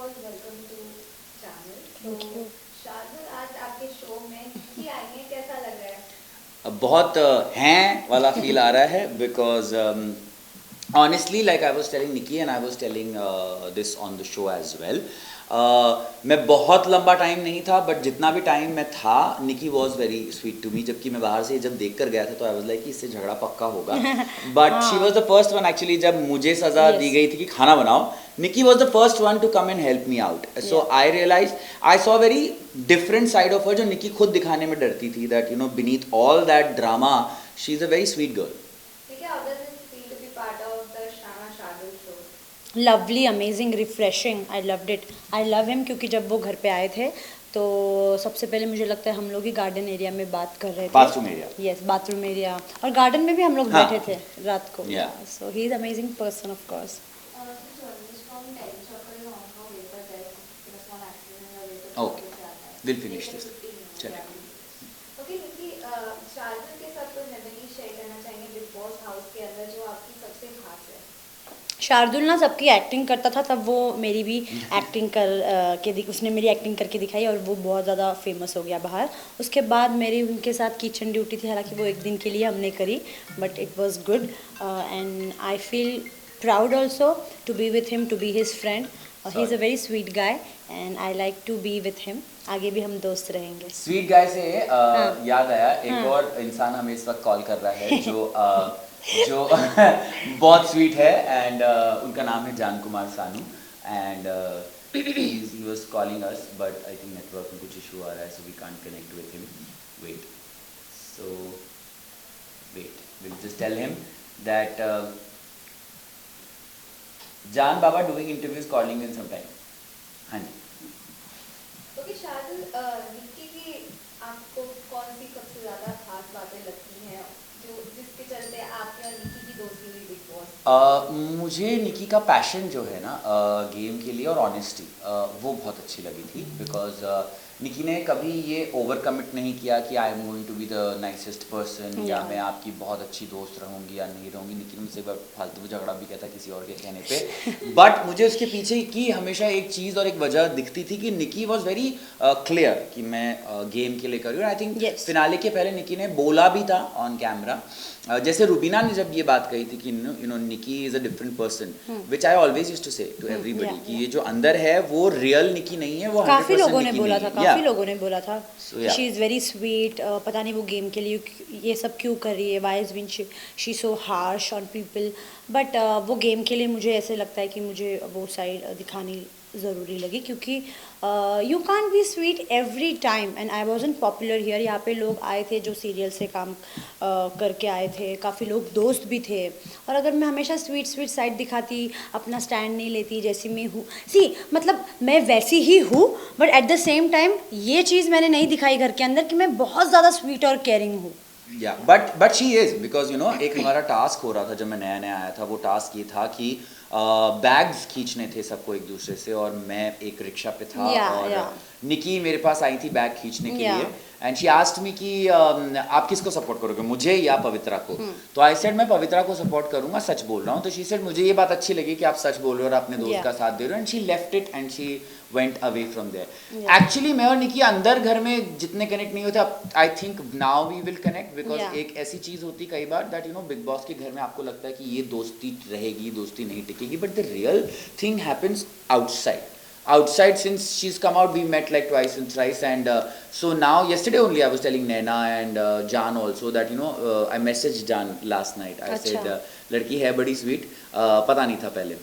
All welcome to channel. Thank to you. Shardul, आज आपके show में निकी आई है, कैसा लग रहा है? बहुत हैं वाला फील आ रहा है because honestly, like I was telling Nikki and I was telling this on the show as well, मैं बहुत लंबा टाइम नहीं था बट जितना भी टाइम मैं था Nikki was very sweet to me. जबकि मैं बाहर से जब देख कर गया था तो आई वॉज लाइक इससे झगड़ा पक्का होगा, but she was the first one actually. जब मुझे सज़ा दी Yes. गई थी कि खाना बनाओ, Nikki was the first one to come and help me out. So Yeah. I realized I saw a very different side of her जो Nikki खुद दिखाने में डरती थी, that you know beneath all that drama she's a very sweet girl. ठीक है, how does it feel to be part of the Shana Shardul show? Lovely, amazing, refreshing. I loved it. I love him क्योंकि जब वो घर पे आए थे तो सबसे पहले मुझे लगता है हम लोग ही गार्डन एरिया में बात कर रहे थे। Bathroom area. Yes, bathroom area, और गार्डन में भी हम लोग हाँ. बैठे थे रात को। Yeah. So he is amazing person of course. So journalist from Delhi Chopper is on her way for death in a small accident her way to Okay. Chopper जाता है। We'll finish this. चलिए। Okay निकी, शार्दुल के साथ कोई memory share करना चाहेंगे big boss house के अंदर जो आपकी सबसे खास है? शार्दुल ना सबकी एक्टिंग करता था, तब वो मेरी भी एक्टिंग उसने मेरी एक्टिंग करके दिखाई और वो बहुत ज़्यादा फेमस हो गया बाहर। उसके बाद मेरी उनके साथ किचन ड्यूटी थी, हालांकि वो एक दिन के लिए हमने करी, but it was good and I feel proud also to be with him, to be his friend. He is a very sweet guy and I like to be with him. आगे भी हम दोस्त रहेंगे। स्वीट गाय से हाँ. याद आया, एक हाँ. और इंसान हमें इस वक्त कॉल कर रहा है जो बहुत स्वीट है एंड उनका नाम है Jaan Kumar Sanu and he was calling us but I think network में कुछ इशू आ रहा है so we can't connect with him. Wait, so wait, will just tell him that Jaan Baba doing interviews calling in some time. हाँ जी। ओके शार्दुल, निकी की आपको कौन सी सबसे ज्यादा खास बातें लगती हैं जो जिसके चलते आपके और निकी की दोस्ती हुई बिग बॉस? मुझे निकी का पैशन जो है ना गेम के लिए और ऑनेस्टी, वो बहुत अच्छी लगी थी बिकॉज निकी ने कभी ये ओवर कमिट नहीं किया कि I am going to be the nicest person या Yeah. मैं आपकी बहुत अच्छी दोस्त रहूंगी या नहीं रहूंगी। निकी ने मुझसे फालतू झगड़ा भी किया था किसी और के कहने पे, बट मुझे उसके पीछे की हमेशा एक चीज़ और एक वजह दिखती थी कि निकी वॉज वेरी क्लियर कि मैं गेम के लिए कर रही हूँ। I think Yes. फिनाले के पहले निकी ने बोला भी था ऑन कैमरा, जैसे रुबीना ने जब ये बात कही थी कि you know Nikki is a different person, which I always used to say to everybody yeah, कि ये जो अंदर है वो रियल निकी नहीं है, वो 100% काफ़ी लोगों ने निकी बोला नहीं था, है। काफ़ी Yeah. लोगों ने बोला था So, yeah. She is very sweet. पता नहीं वो गेम के लिए ये सब क्यों कर रही है, why is been she so harsh on people, but वो गेम के लिए मुझे ऐसे लगता है कि मुझे वो साइड दिखानी ज़रूरी लगी क्योंकि you can't be sweet every time and I wasn't popular here. यहाँ पे लोग आए थे जो सीरियल से काम करके आए थे, काफ़ी लोग दोस्त भी थे, और अगर मैं हमेशा स्वीट स्वीट साइड दिखाती, अपना स्टैंड नहीं लेती जैसी मैं हूँ, मतलब मैं वैसी ही हूँ, but at the same time ये चीज़ मैंने नहीं दिखाई घर के अंदर कि मैं बहुत ज़्यादा स्वीट और केयरिंग हूँ। या but she is because you know एक हमारा टास्क हो रहा था जब मैं नया नया आया था, वो टास्क ये था कि बैग्स खींचने थे सबको एक दूसरे से, और मैं एक रिक्शा पे था और निकी मेरे पास आई थी बैग खींचने के लिए एंड शी आस्क्ड मी कि आप किसको सपोर्ट करोगे, मुझे या पवित्रा को? तो आई सेड मैं पवित्रा को सपोर्ट करूंगा, सच बोल रहा हूँ। तो शी सेड मुझे ये बात अच्छी लगी कि आप सच बोल रहे हो और अपने दोस्त का साथ दे रहे हो, and she left it and she went away from there. Actually मैं और निकी अंदर घर में जितने कनेक्ट नहीं होते, I think now we will connect because एक ऐसी चीज होती कई बार that you know big boss के घर में आपको लगता है कि ये दोस्ती रहेगी, दोस्ती नहीं टिकेगी, but the real thing happens outside. Since she's come out, we met like twice and thrice, and so now yesterday only I was telling Naina and Jan also that you know I messaged Jan last night. I said लड़की है बड़ी sweet, पता नहीं था पहले।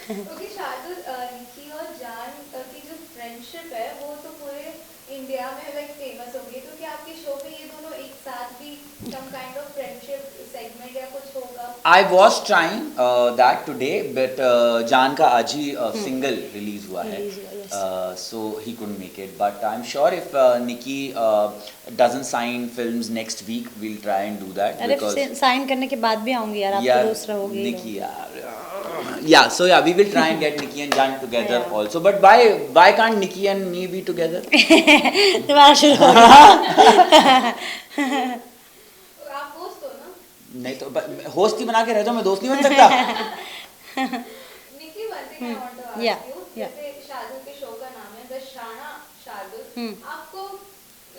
Okay Shardul, निकी और जान की जो फ्रेंडशिप है वो तो पूरे इंडिया में लाइक फेमस हो गई, तो क्या आपके शो में ये दोनों एक साथ भी some kind of friendship segment या कुछ होगा? I was trying that today, but जान का आज ही सिंगल रिलीज हुआ है, so he couldn't make it. But I'm sure if Nikki doesn't sign films next week, we'll try and do that. अरे sign करने के बाद भी आऊंगी यार, आप तो दोस्त रहोगे। Nikki, yeah, so yeah, we will try and get Nikki and Jan together also. But why can't Nikki and me be together? तुम्हारा शुरू हो गया। आप दोस्त हो ना? नहीं तो होस्ट ही बना के रह जाओ, मैं दोस्त नहीं बन सकता। निकी, one thing I want to ask Yeah, you, Yeah. जैसे शार्दुल के शो का नाम है द शाना शार्दुल, आपको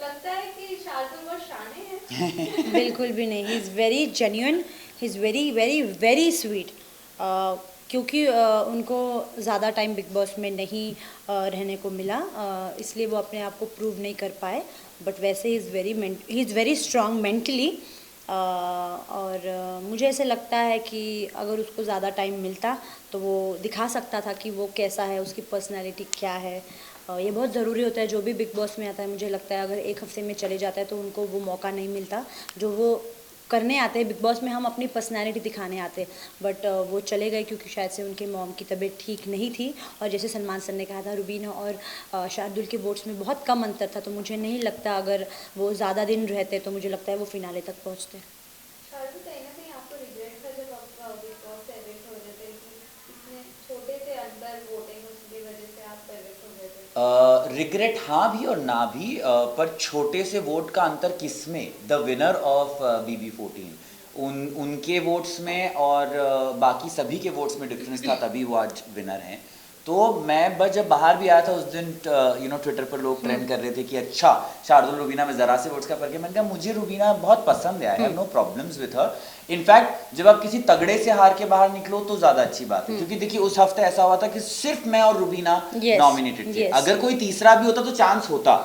लगता है कि शार्दुल बहुत शाने हैं? बिल्कुल भी नहीं, ही is very genuine, he is very very very sweet. क्योंकि उनको ज़्यादा टाइम बिग बॉस में नहीं रहने को मिला, इसलिए वो अपने आप को प्रूव नहीं कर पाए। बट वैसे ही इज़ वेरी स्ट्रांग मेंटली। और मुझे ऐसे लगता है कि अगर उसको ज़्यादा टाइम मिलता तो वो दिखा सकता था कि वो कैसा है, उसकी पर्सनैलिटी क्या है। ये बहुत ज़रूरी होता है जो भी बिग बॉस में आता है। मुझे लगता है अगर एक हफ्ते में चले जाता है तो उनको वो मौका नहीं मिलता जो वो करने आते हैं। बिग बॉस में हम अपनी पर्सनैलिटी दिखाने आते हैं, बट वो चले गए क्योंकि शायद से उनके मॉम की तबीयत ठीक नहीं थी। और जैसे सलमान सर ने कहा था, रुबीना और शार्दुल के वोट्स में बहुत कम अंतर था, तो मुझे नहीं लगता अगर वो ज़्यादा दिन रहते तो मुझे लगता है वो फिनाले तक पहुँचते। शार्दुल, कहीं ना कहीं आपको रिग्रेट था जब आप बिग बॉस से एविक्ट हो गए थे कि इतने छोटे से अंदर वोटिंग उसकी वजह से आप एविक्ट हो गए थे? रिग्रेट हाँ भी और ना भी, पर छोटे से वोट का अंतर किसमें? द विनर ऑफ BB14, उनके वोट्स में और बाकी सभी के वोट्स में डिफरेंस था, तभी वो आज विनर हैं। तो मैं बस जब बाहर भी आया था उस दिन, ट्विटर पर लोग ट्रेंड कर रहे थे कि अच्छा शार्दुल रुबीना में ज़रा से वोट्स का फर्क है। मैंने कहा मुझे रुबीना बहुत पसंद है, I have no problems with her. In fact जब आप किसी तगड़े से हार के बाहर निकलो तो ज़्यादा अच्छी बात है, क्योंकि देखिए उस हफ्ते ऐसा हुआ था कि सिर्फ मैं और रुबीना नॉमिनेटेड थे। अगर कोई तीसरा भी होता तो चांस होता,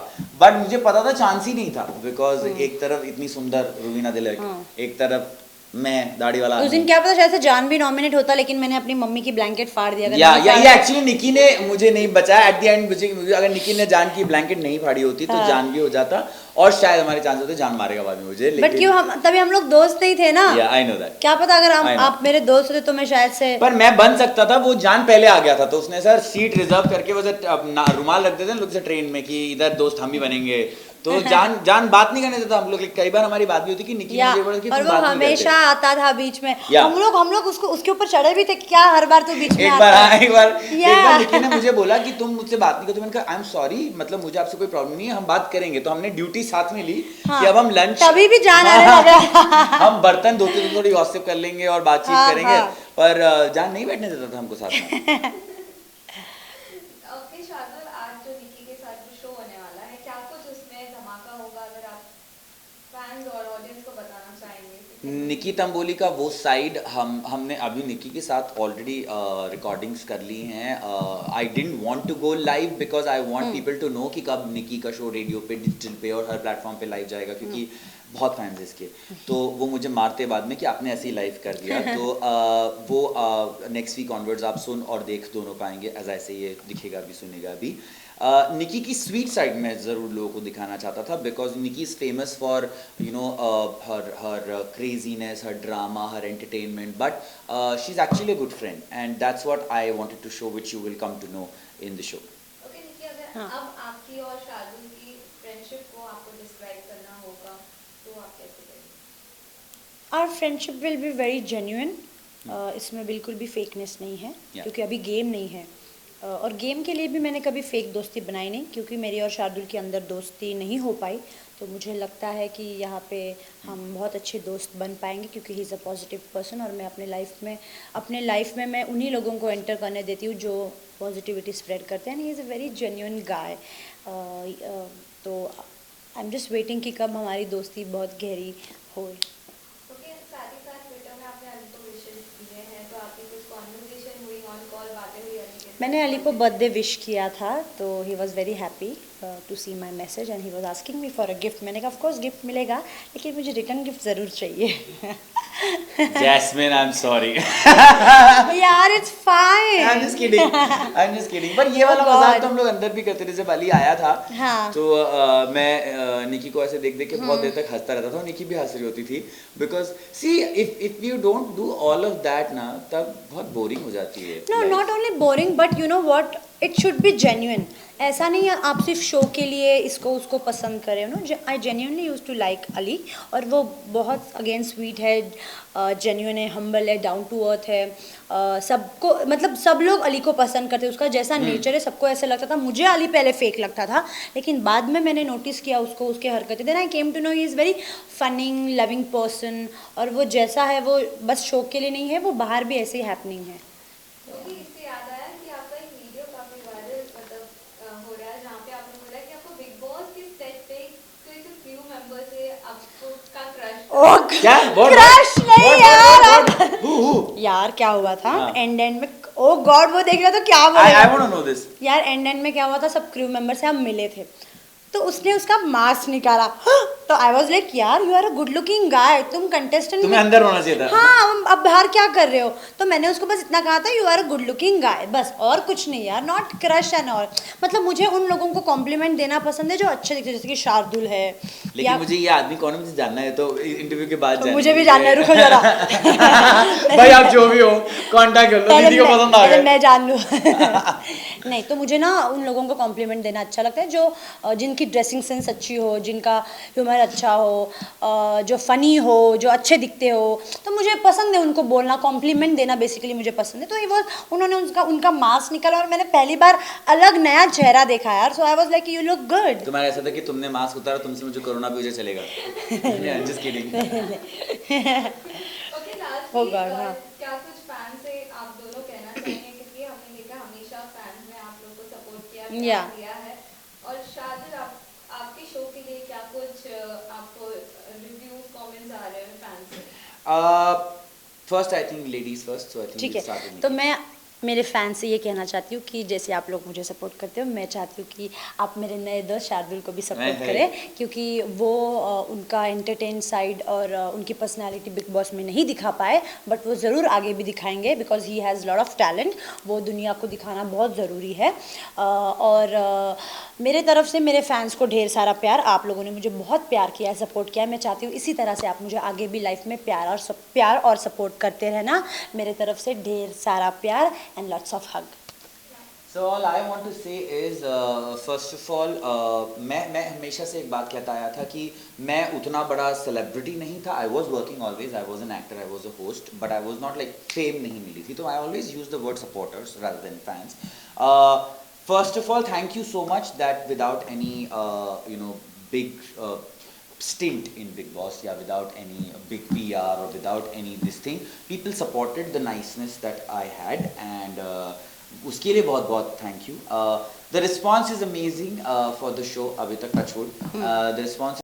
बट मुझे पता था चांस ही नहीं था, बिकॉज एक तरफ इतनी सुंदर रुबीना दिलक, एक तरफ मैं दाढ़ी वाला। उस दिन क्या पता शायद से जान भी नॉमिनेट होता, लेकिन मैंने अपनी मम्मी की ब्लैंकेट फाड़ दिया। या एक्चुअली निकी ने मुझे नहीं बचाया एट द एंड। मुझे अगर निकी ने जान की ब्लैंकेट नहीं फाड़ी होती तो जान भी हो जाता, और शायद हमारे चांस होते जान मारेगा बाद में मुझे। बट क्यों, हम तभी हम लोग दोस्त नहीं थे ना। I know that. क्या पता अगर आप मेरे दोस्त होते तो मैं शायद से, पर मैं बन सकता था। वो जान पहले आ गया था तो उसने सर सीट रिजर्व करके वो रुमाल रख देते हैं लोग से ट्रेन में कि इधर दोस्त हम ही बनेंगे, तो जान बात नहीं करने देता हम लोग। कई बार हमारी बात भी होती कि निकी मुझे बोला कि और तुम वो बात नहीं हमेशा करते। आता था बीच में। हम लोग उसके ऊपर चढ़े भी थे, क्या हर बार तो बीच में एक बार निकी ने मुझे बोला कि तुम मुझसे बात नहीं करते। मैंने कहा आई एम सॉरी, मतलब मुझे आपसे कोई प्रॉब्लम नहीं है, हम बात करेंगे। तो हमने ड्यूटी साथ में ली कि अब हम लंच, तभी भी जान आने लगा। हम बर्तन धोते तो थोड़ी गॉसिप कर लेंगे और बातचीत करेंगे, पर जान नहीं बैठने देता था हमको साथ में। ओके शार्दुल, आज जो निकी के साथ जो शो होने वाला है, क्या कुछ उसमें धमाका होगा? अगर आप फैंस और ऑडियंस को बताना चाहेंगे। निकी तंबोली का वो साइड हमने अभी निकी के साथ ऑलरेडी रिकॉर्डिंग्स कर ली हैं। I didn't want to go live because I want people to know कि कब निकी का शो रेडियो पे, डिजिटल पे और हर प्लेटफॉर्म पे लाइव जाएगा, क्योंकि बहुत फैंस इसके। तो वो मुझे मारते बाद में कि आपने ऐसे ही लाइव कर दिया। तो वो नेक्स्ट वीक ऑनवर्ड्स आप सुन और देख दोनों पाएंगे, एज ऐसे ये दिखेगा भी सुनेगा भी। निकी की स्वीट साइड में ज़रूर लोगों को दिखाना चाहता था, because Nikki is famous for her craziness, her drama, her entertainment, but she is actually a good friend, and that's what I wanted to show, which you will come to know in the show. Okay Nikki, अगर अब आपकी और शार्दुल की friendship को आपको describe करना होगा तो आप कैसे करेंगे? Our friendship will be very genuine. इसमें बिल्कुल भी फेकनेस नहीं है, क्योंकि अभी गेम नहीं है। और गेम के लिए भी मैंने कभी फेक दोस्ती बनाई नहीं, क्योंकि मेरी और शार्दुल के अंदर दोस्ती नहीं हो पाई। तो मुझे लगता है कि यहाँ पे हम बहुत अच्छे दोस्त बन पाएंगे, क्योंकि ही इज़ अ पॉजिटिव पर्सन। और मैं अपने लाइफ में मैं उन्हीं लोगों को एंटर करने देती हूँ जो पॉजिटिविटी स्प्रेड करते हैं। He is a very genuine guy. तो आई एम जस्ट वेटिंग कि कब हमारी दोस्ती बहुत गहरी हो। ओके, साथ ही साथ ट्विटर में आपने अली को विशेस दिए हैं, तो आपकी कुछ कॉन्वर्सेशन हुई, ऑन कॉल बातें हुई अली के साथ? मैंने अली को बर्थडे विश किया था, तो he was very happy to see my message and he was asking me for a gift. मैंने कहा ऑफ कोर्स गिफ्ट मिलेगा, लेकिन मुझे रिटर्न गिफ्ट ज़रूर चाहिए। Jasmin, I am sorry. यार it's fine. I'm just kidding. पर ये वाला मजाक तो हम लोग अंदर भी करते थे। जब अली आया था तो मैं निकी को ऐसे देख के बहुत देर तक हंसता रहता था, निकी भी हंस रही होती थी, because see if you don't do all of that ना, तब बहुत बोरिंग हो जाती है। No, not only boring, but you know what, it should be genuine. ऐसा नहीं है आप सिर्फ शो के लिए इसको उसको पसंद करें। No, I genuinely use to like Ali, और वो बहुत अगेन स्वीट है, जेन्युइन है, हम्बल है, डाउन टू अर्थ है। सबको, मतलब सब लोग अली को पसंद करते हैं, उसका जैसा नेचर है सबको ऐसा लगता था। मुझे अली पहले फेक लगता था, लेकिन बाद में मैंने नोटिस किया उसको, उसके हरकतें। Then I came to know he is very funny, loving person, और वो जैसा है वो बस शो के लिए नहीं है, वो बाहर भी ऐसे ही हैपनिंग है। इससे याद आया कि आपका एक वीडियो काफी क्या क्रश नहीं यार Who? यार क्या हुआ था हाँ। एंड में ओ गॉड वो देख रहा तो क्या I बोलेगा want to know this. यार एंड में क्या हुआ था सब क्रू मेंबर से हम मिले थे तो उसने उसका मास्क निकाला तो आई वाज लाइक यार you are a good looking guy तुम कंटेस्टेंट तुम्हें अंदर होना चाहिए था। हाँ अब बाहर क्या कर रहे हो तो मैंने उसको बस इतना कहा था you are a good looking guy बस और कुछ नहीं यार नॉट क्रश एंड ऑल मतलब मुझे उन लोगों को कॉम्प्लीमेंट देना पसंद है जो अच्छे दिखते हैं जैसे कि शार्दुल है लेकिन मुझे ये आदमी कौन है मुझे जानना है तो इंटरव्यू के बाद तो जानेंगे। मुझे भी जानना है रुको जरा भाई आप जो भी हो कांटेक्ट कर लो दीदी को पसंद आ पहले गया। मैं जान लूँ नहीं तो मुझे ना उन लोगों को कॉम्प्लीमेंट देना अच्छा लगता है जो जिनकी ड्रेसिंग सेंस अच्छी हो जिनका ह्यूमर अच्छा हो जो फनी हो जो अच्छे दिखते हो तो मुझे पसंद है उनको बोलना कॉम्प्लीमेंट देना बेसिकली मुझे पसंद है तो ये वो उन्होंने उनका मास्क निकाला और मैंने पहली बार अलग नया चेहरा देखा यार so I was like you look good तुम्हारा ऐसा था कि तुमने मास्क उतारा तुमसे मुझे कोरोना भी उसे चलेगा। Just kidding. Okay last Oh God, हाँ। क्या कुछ फैन से आप दोनों कहना चाहेंगे क्योंकि हमने देखा हमेशा फैंस ने आप लोग को सपोर्ट किया Yeah. प्यार दिया है और शादी आपके शो के लिए क्या कुछ आपको रिव्यूज कमेंट्स आ रहे हैं फैंस से first I think ladies first so I ठीक थिंक है तो मैं मेरे फैन से ये कहना चाहती हूँ कि जैसे आप लोग मुझे सपोर्ट करते हो मैं चाहती हूँ कि आप मेरे नए दोस्त शार्दुल को भी सपोर्ट है। करें क्योंकि वो उनका एंटरटेन साइड और उनकी पर्सनालिटी बिग बॉस में नहीं दिखा पाए बट वो ज़रूर आगे भी दिखाएंगे because he has lot of talent वो दुनिया को दिखाना बहुत ज़रूरी है और मेरे तरफ से मेरे फैंस को ढेर सारा प्यार आप लोगों ने मुझे बहुत प्यार किया है सपोर्ट किया है मैं चाहती हूँ इसी तरह से आप मुझे आगे भी लाइफ में प्यार और सपोर्ट करते रहना मेरे तरफ से ढेर सारा प्यार and lots of hug. So all I want to say is first of all मैं हमेशा से एक बात कहता आया था कि मैं उतना बड़ा सेलिब्रिटी नहीं था I was working always I was an actor I was a host but I was not like fame नहीं मिली थी तो I always use the word supporters rather than fans. First of all thank you so much that without any big stint in Big Boss yeah without any big PR or without any this thing people supported the niceness that I had and उसके लिए बहुत बहुत thank you the response is amazing for the show अभी तक touchwood the response